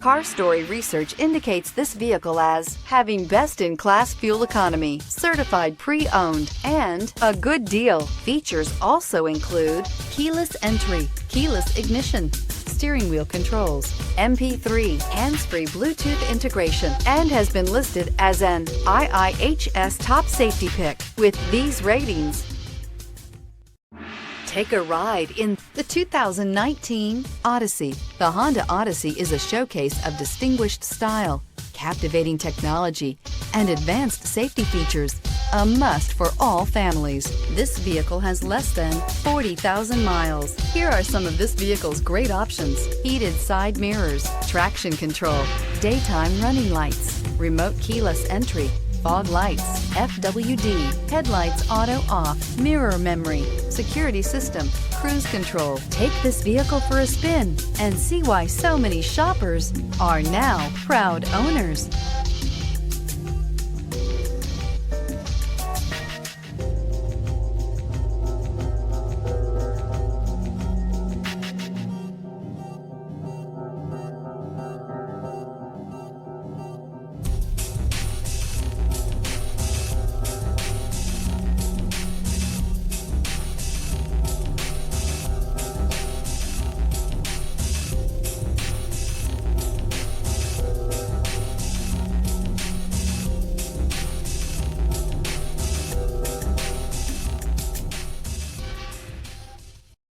Car Story research indicates this vehicle as having best-in-class fuel economy, certified pre-owned, and a good deal. Features also include keyless entry, keyless ignition, steering wheel controls, MP3, hands-free Bluetooth integration, and has been listed as an IIHS top safety pick. With these ratings, take a ride in the 2019 Odyssey. The Honda Odyssey is a showcase of distinguished style, captivating technology, and advanced safety features, a must for all families. This vehicle has less than 40,000 miles. Here are some of this vehicle's great options: heated side mirrors, traction control, daytime running lights, remote keyless entry, fog lights, FWD, headlights auto off, mirror memory, security system, cruise control. Take this vehicle for a spin and see why so many shoppers are now proud owners.